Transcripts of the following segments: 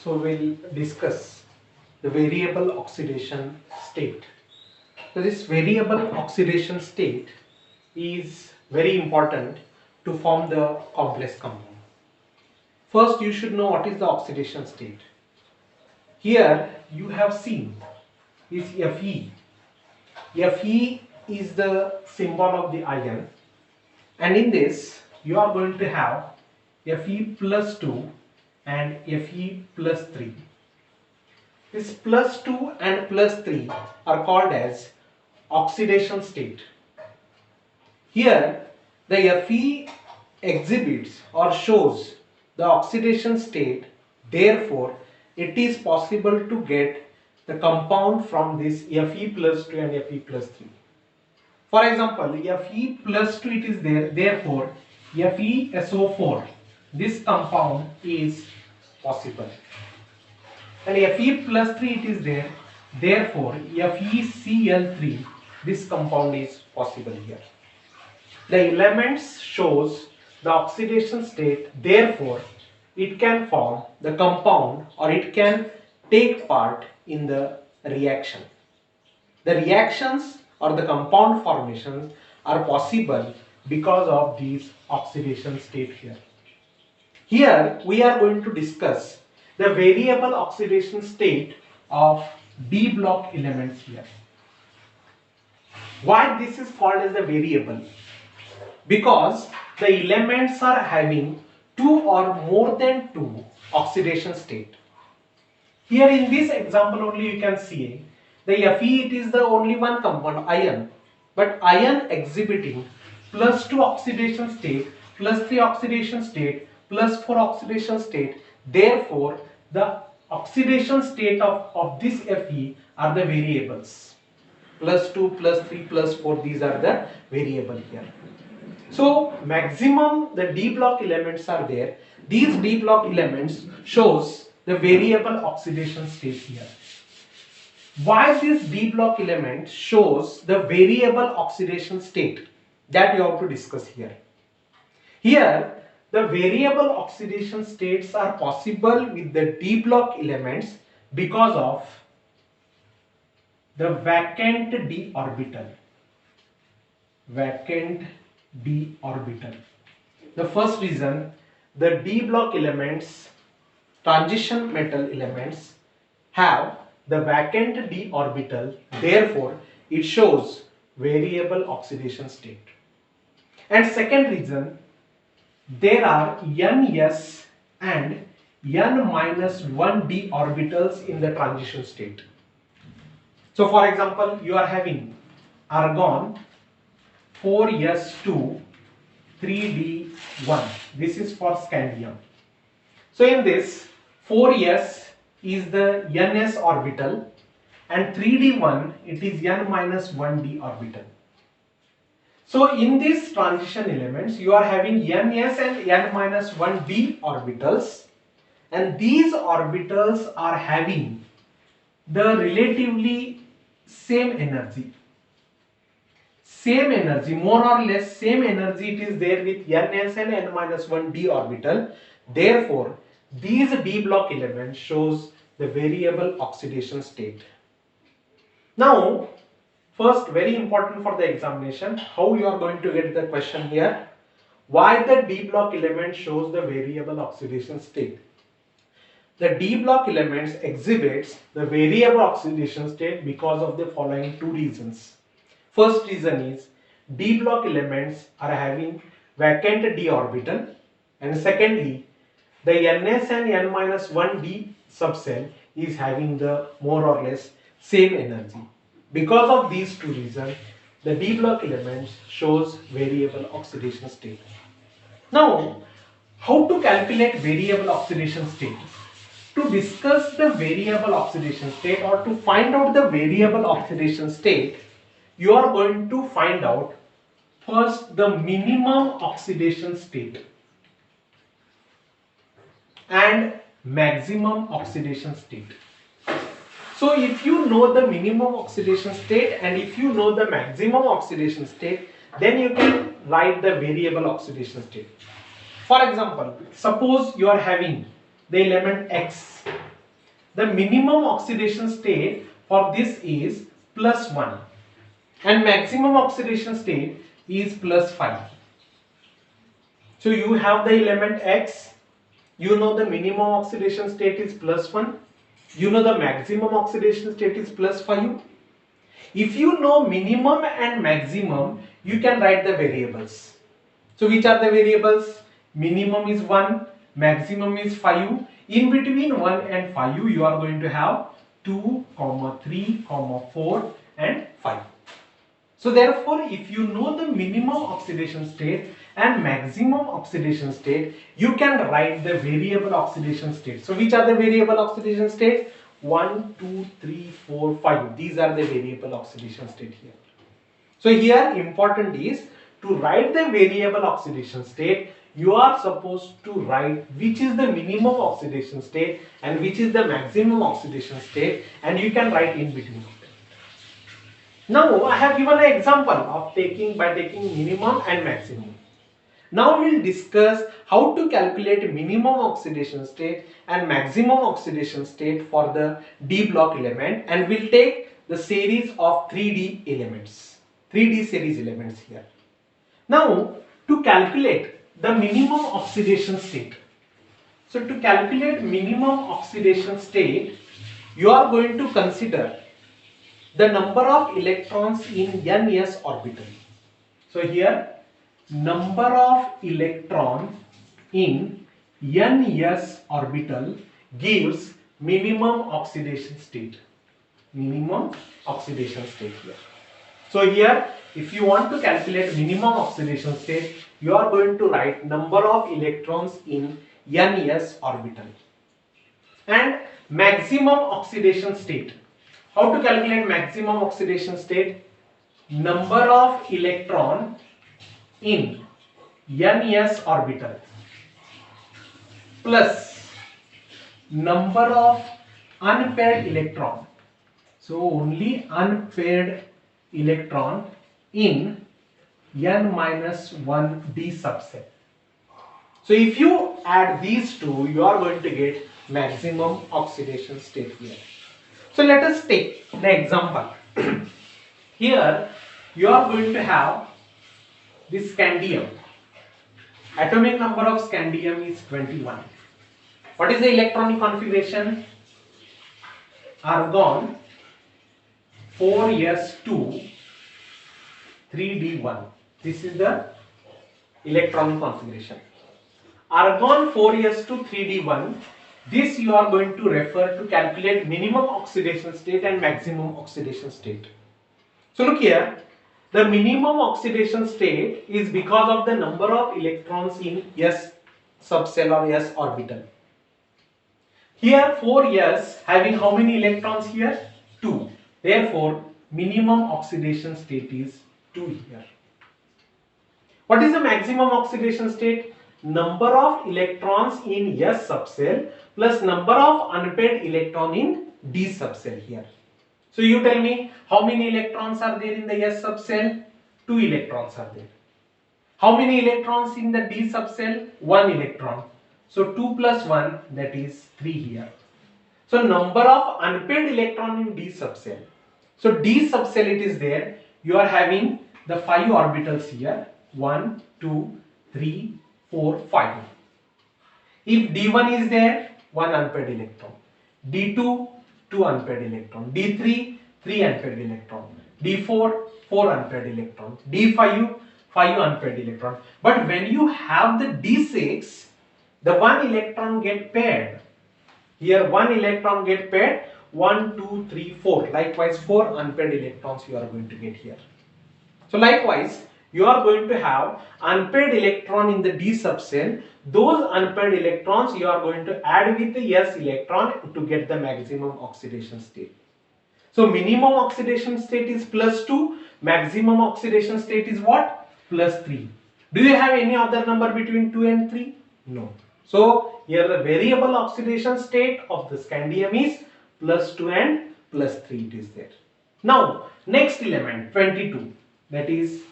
So we'll discuss the variable oxidation state. So this variable oxidation state is very important to form the complex compound. First, you should know what is the oxidation state. Here you have seen is Fe. Fe is the symbol of the ion, and in this you are going to have Fe plus 2 and Fe plus 3. This plus 2 and plus 3 are called as oxidation state. Here the Fe exhibits or shows the oxidation state, therefore it is possible to get the compound from this Fe plus 2 and Fe plus 3. For example, Fe plus 2 it is there, therefore FeSO4, this compound is possible. And Fe plus 3 it is there, therefore FeCl3, this compound is possible here. The elements shows the oxidation state, therefore it can form the compound or it can take part in the reaction. The reactions or the compound formations are possible because of these oxidation state here. Here we are going to discuss the variable oxidation state of D block elements here. Why this is called as a variable? Because the elements are having two or more than two oxidation state. Here in this example only you can see the Fe, it is the only one compound, ion, but ion exhibiting plus 2 oxidation state, plus 3 oxidation state, plus 4 oxidation state. Therefore the oxidation state of this Fe are the variables. Plus 2, plus 3, plus 4, these are the variable here. So maximum the D block elements are there. These D block elements shows the variable oxidation state here. Why this D block element shows the variable oxidation state, that you have to discuss here. Here the variable oxidation states are possible with the D block elements because of the vacant d orbital. Vacant d orbital. The first reason, the D block elements, transition metal elements, have the vacant d orbital, therefore it shows variable oxidation state. And second reason, there are Ns and N minus 1 d orbitals in the transition state. So for example, you are having argon 4s2 3d1. This is for scandium. So in this 4s is the Ns orbital and 3d1 it is N minus 1d orbital. So in these transition elements you are having Ns and N minus 1d orbitals, and these orbitals are having the relatively same energy. Same energy, more or less same energy it is there with Ns and N minus 1d orbital. Therefore these D block elements shows the variable oxidation state. Now first, very important for the examination, how you are going to get the question here. Why the D block element shows the variable oxidation state? The D block elements exhibits the variable oxidation state because of the following two reasons. First reason is D block elements are having vacant d orbital, and secondly the Ns and N minus 1d subcell is having the more or less same energy. Because of these two reasons, the D block elements shows variable oxidation state. Now, how to calculate variable oxidation state? To discuss the variable oxidation state or to find out the variable oxidation state, you are going to find out first the minimum oxidation state and maximum oxidation state. So if you know the minimum oxidation state and if you know the maximum oxidation state, then you can write the variable oxidation state. For example, suppose you are having the element X, the minimum oxidation state for this is +1 and maximum oxidation state is +5. So you have the element X, you know the minimum oxidation state is +1, you know the maximum oxidation state is +5. If you know minimum and maximum, you can write the variables. So which are the variables? Minimum is 1, maximum is 5. In between 1 and 5, you are going to have 2, 3, 4 and 5. So therefore, if you know the minimum oxidation state and maximum oxidation state, you can write the variable oxidation state. So which are the variable oxidation states? 1, 2, 3, 4, 5. These are the variable oxidation state here. So here important is to write the variable oxidation state. You are supposed to write which is the minimum oxidation state and which is the maximum oxidation state, and you can write in between of them. Now I have given an example of taking minimum and maximum. Now we will discuss how to calculate minimum oxidation state and maximum oxidation state for the D block element, and we will take the series of 3D elements, 3D series elements here. Now to calculate the minimum oxidation state. So to calculate minimum oxidation state, you are going to consider the number of electrons in ns orbital. So here number of electrons in ns orbital gives minimum oxidation state. Minimum oxidation state here. So here if you want to calculate minimum oxidation state, you are going to write number of electrons in ns orbital. And maximum oxidation state. How to calculate maximum oxidation state? Number of electron in ns orbital plus number of unpaired electron. So only unpaired electron in n-1 d subset. So if you add these two, you are going to get maximum oxidation state here. So let us take the example. Here you are going to have this scandium. Atomic number of scandium is 21. What is the electronic configuration? Argon 4s2 3d1. This is the electronic configuration. Argon 4s2 3d1. This you are going to refer to calculate minimum oxidation state and maximum oxidation state. So look here, the minimum oxidation state is because of the number of electrons in s subcell or s orbital. Here 4s having how many electrons here? 2. Therefore minimum oxidation state is 2 here. What is the maximum oxidation state? Number of electrons in s subcell plus number of unpaired electron in d subcell here. So you tell me how many electrons are there in the s subcell? 2 electrons are there. How many electrons in the d subcell? 1 electron. So 2 plus 1, that is 3 here. So number of unpaired electron in d subcell. So d subcell it is there. You are having the 5 orbitals here. 1, 2, 3, 4, 5. If d1 is there, 1 unpaired electron. d2, 2 unpaired electron. d3, 3 unpaired electron. d4, 4 unpaired electron. d5, 5 unpaired electron. But when you have the d6, the 1 electron get paired. Here 1 electron get paired. 1, 2, 3, 4. Likewise 4 unpaired electrons you are going to get here. So likewise you are going to have unpaired electron in the d subcell. Those unpaired electrons you are going to add with the s electron to get the maximum oxidation state. So minimum oxidation state is +2, maximum oxidation state is what? +3. Do you have any other number between 2 and 3? No. So here the variable oxidation state of the scandium is +2 and +3 it is there. Now next element 22, that is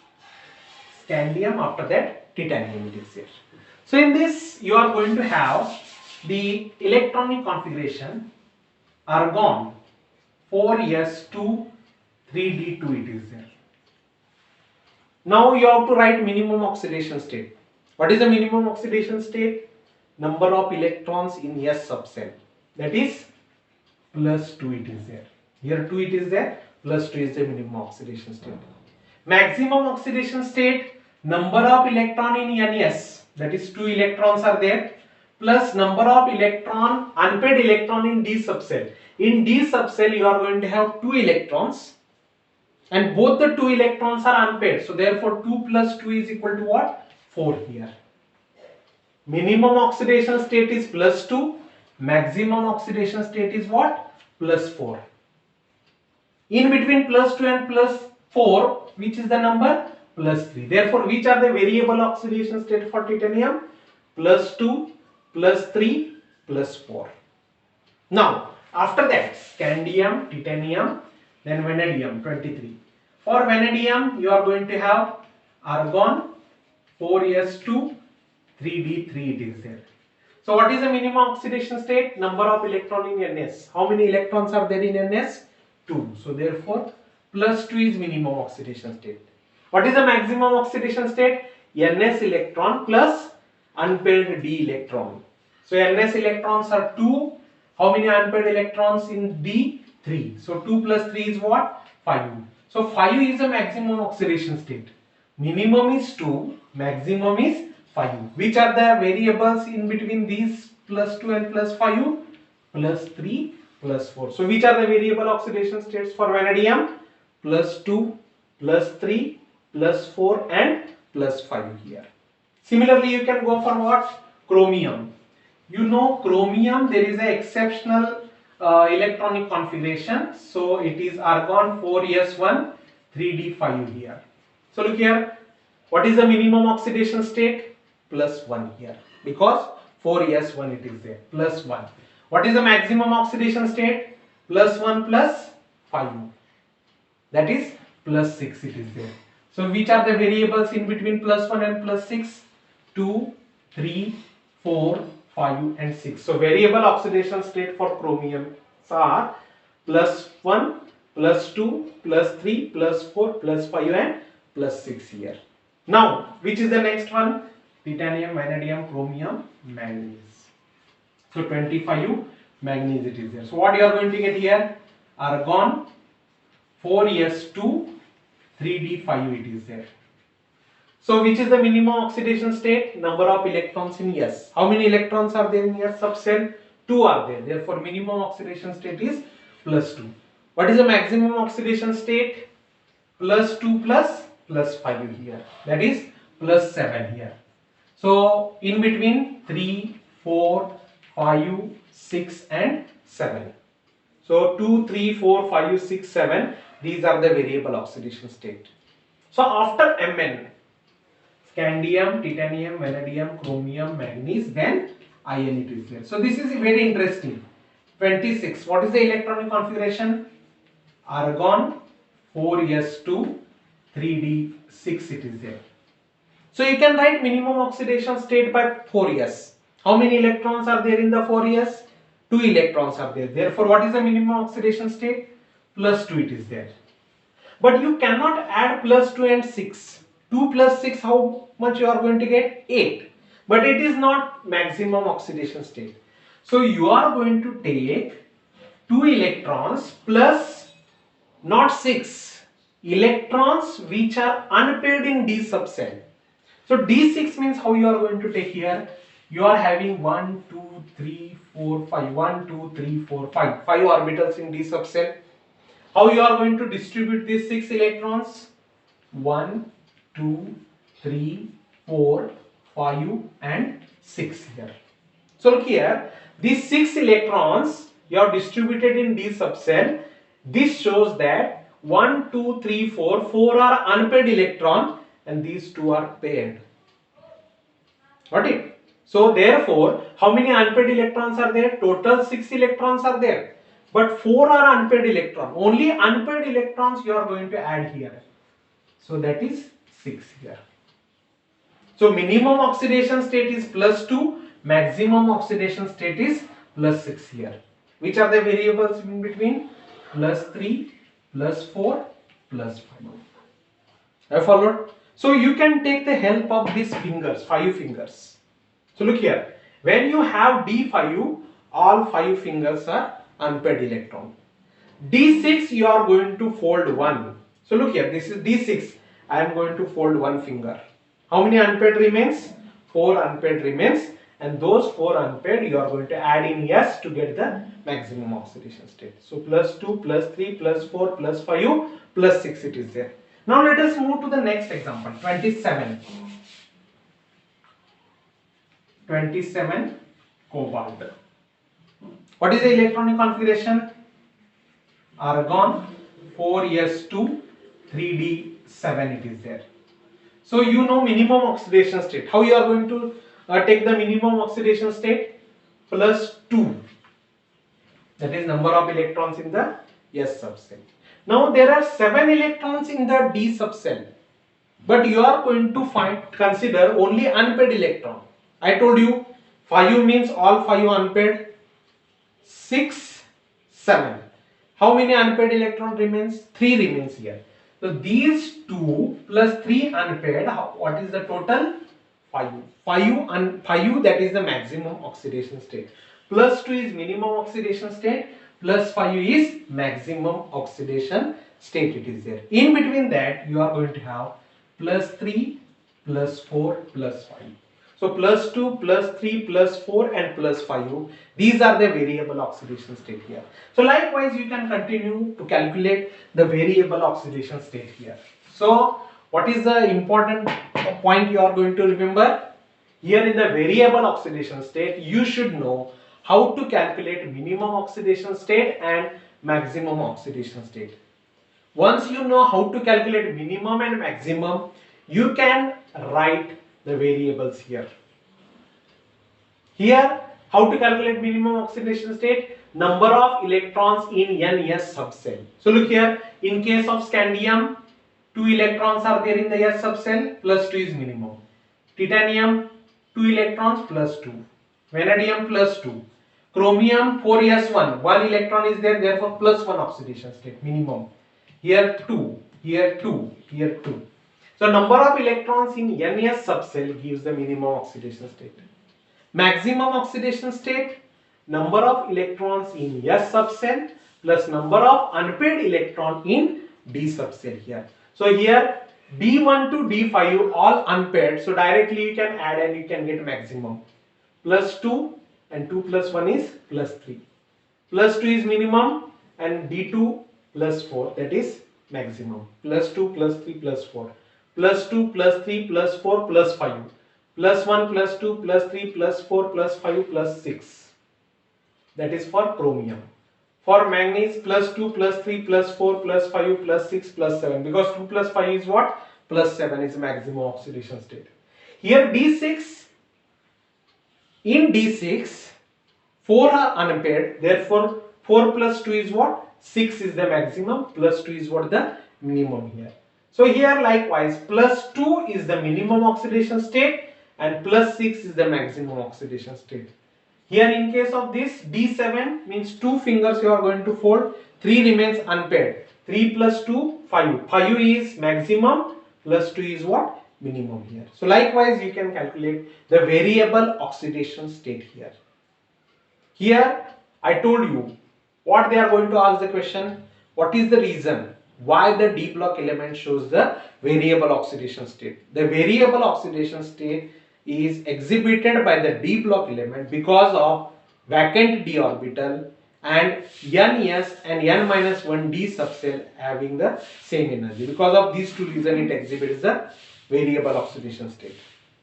scandium, after that titanium it is there. So in this you are going to have the electronic configuration argon 4s2 3d2 it is there. Now you have to write minimum oxidation state. What is the minimum oxidation state? Number of electrons in S subcell, that is plus 2 it is there. Here 2 it is there, plus 2 is the minimum oxidation state. Maximum oxidation state, number of electron in NS, that is 2 electrons are there, plus number of electron, unpaired electron in D subcell. In D subcell you are going to have 2 electrons and both the 2 electrons are unpaired. So therefore 2 plus 2 is equal to what? 4 here. Minimum oxidation state is plus 2, maximum oxidation state is what? Plus 4. In between plus 2 and plus 4, which is the number? Plus 3. Therefore, which are the variable oxidation state for titanium? Plus 2, plus 3, plus 4. Now, after that, scandium, titanium, then vanadium 23. For vanadium, you are going to have argon 4s2 3d3 it is there. So what is the minimum oxidation state? Number of electron in Ns. How many electrons are there in Ns? 2. So therefore plus 2 is minimum oxidation state. What is the maximum oxidation state? Ns electron plus unpaired d electron. So Ns electrons are 2. How many unpaired electrons in D? 3. So 2 plus 3 is what? 5. So 5 is the maximum oxidation state. Minimum is 2, maximum is 5. Which are the variables in between these plus 2 and plus 5? Plus 3, plus 4. So which are the variable oxidation states for vanadium? Plus 2, plus 3, plus 4 and plus 5 here. Similarly, you can go for what? Chromium. You know chromium, there is an exceptional electronic configuration. So it is argon 4s1 3d5 here. So look here, what is the minimum oxidation state? Plus 1 here, because 4s1 it is there, plus 1. What is the maximum oxidation state? Plus 1 plus 5, that is plus 6 it is there. So which are the variables in between plus 1 and plus 6? 2, 3, 4, 5 and 6. So variable oxidation state for chromium are plus 1, plus 2, plus 3, plus 4, plus 5 and plus 6 here. Now which is the next one? Titanium, vanadium, chromium, manganese. So 25 manganese it is there. So what you are going to get here? Argon 4s2 3d5 it is there. So which is the minimum oxidation state? Number of electrons in S. How many electrons are there in S subcell? 2 are there. Therefore minimum oxidation state is plus 2. What is the maximum oxidation state? Plus 2 plus 5 here. That is plus 7 here. So in between 3, 4, 5, 6 and 7. So 2, 3, 4, 5, 6, 7. These are the variable oxidation state. So after Mn, scandium, titanium, vanadium, chromium, manganese, then iron it is there. So this is very interesting. 26. What is the electronic configuration? Argon 4s2 3d6 it is there. So you can write minimum oxidation state by 4s. How many electrons are there in the 4s? 2 electrons are there. Therefore what is the minimum oxidation state? Plus 2 it is there. But you cannot add plus 2 and 6. 2 plus 6, how much you are going to get? 8. But it is not maximum oxidation state. So you are going to take 2 electrons plus not 6 electrons which are unpaired in D subcell. So D6 means how you are going to take here? You are having 1, 2, 3, 4, 5. 1, 2, 3, 4, 5. 5 orbitals in D subcell. How you are going to distribute these 6 electrons? 1, 2, 3, 4, 5 and 6 here. So look here, these 6 electrons you have distributed in D subcell. This shows that 1, 2, 3, 4, 4 are unpaired electron and these 2 are paired. Got it? So therefore, how many unpaired electrons are there? Total 6 electrons are there. But 4 are unpaired electrons. Only unpaired electrons you are going to add here. So that is 6 here. So minimum oxidation state is plus 2. maximum oxidation state is plus 6 here. Which are the variables in between? Plus 3, plus 4, plus 5. I followed. So you can take the help of these fingers, 5 fingers. So look here, when you have D5, all 5 fingers are unpaired electron. D6 you are going to fold 1. So look here, this is D6. I am going to fold 1 finger. How many unpaired remains? 4 unpaired remains, and those 4 unpaired you are going to add in S to get the maximum oxidation state. So plus 2, plus 3, plus 4, plus 5, plus 6 it is there. Now let us move to the next example, 27. 27 cobalt. What is the electronic configuration? Argon 4s2 3d7 it is there. So you know minimum oxidation state. How you are going to take the minimum oxidation state? Plus 2. That is number of electrons in the S subcell. Now there are 7 electrons in the D subcell, but you are going to consider only unpaired electron. I told you 5 means all 5 unpaired. 6, 7. How many unpaired electron remains? 3 remains here. So these 2 plus 3 unpaired, what is the total? 5. 5 that is the maximum oxidation state. Plus 2 is minimum oxidation state. Plus 5 is maximum oxidation state it is there. In between that you are going to have plus 3, plus 4, plus 5. So plus 2, plus 3, plus 4 and plus 5. These are the variable oxidation state here. So likewise you can continue to calculate the variable oxidation state here. So what is the important point you are going to remember? Here in the variable oxidation state you should know how to calculate minimum oxidation state and maximum oxidation state. Once you know how to calculate minimum and maximum, you can write the variables here. Here, how to calculate minimum oxidation state? Number of electrons in NS subcell. So look here, in case of scandium, 2 electrons are there in the S subcell, plus 2 is minimum. Titanium, 2 electrons, plus 2. Vanadium, plus 2. Chromium 4s1, 1 electron is there, therefore plus 1 oxidation state, minimum. Here 2, here 2, here 2. So number of electrons in NS subcell gives the minimum oxidation state. Maximum oxidation state, number of electrons in S subcell plus number of unpaired electron in D subcell here. So here D1 to D5 all unpaired, so directly you can add and you can get maximum. Plus 2 and 2 plus 1 is plus 3. Plus 2 is minimum and D2 plus 4, that is maximum. Plus 2 plus 3 plus 4. Plus 2 plus 3 plus 4 plus 5. Plus 1 plus 2 plus 3 plus 4 plus 5 plus 6. That is for chromium. For manganese, plus 2 plus 3 plus 4 plus 5 plus 6 plus 7. Because 2 plus 5 is what? Plus 7 is maximum oxidation state. Here D6, in D6, 4 are unpaired. Therefore, 4 plus 2 is what? 6 is the maximum. Plus 2 is what? The minimum here. So here likewise, plus 2 is the minimum oxidation state and plus 6 is the maximum oxidation state. Here in case of this, D7 means 2 fingers you are going to fold, 3 remains unpaired. 3 plus 2, 5. 5 is maximum, plus 2 is what? Minimum here. So likewise you can calculate the variable oxidation state here. Here I told you what they are going to ask the question. What is the reason why the D block element shows the variable oxidation state? The variable oxidation state is exhibited by the D block element because of vacant d orbital and NS and N-1 D subcell having the same energy. Because of these two reasons it exhibits the variable oxidation state.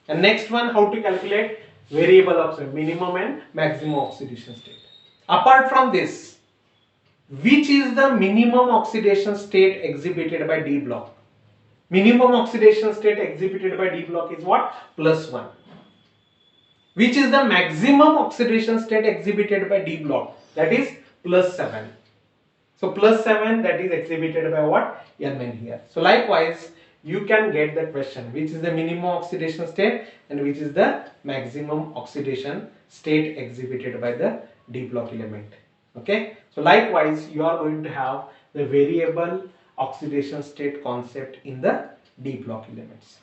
And next one, how to calculate variable oxidation, minimum and maximum oxidation state. Apart from this, which is the minimum oxidation state exhibited by D block? Minimum oxidation state exhibited by D block is what? Plus 1. Which is the maximum oxidation state exhibited by D block? That is plus 7. So plus 7, that is exhibited by what? Mn here. So likewise, you can get the question which is the minimum oxidation state and which is the maximum oxidation state exhibited by the d block element. Okay, so likewise you are going to have the variable oxidation state concept in the d block elements.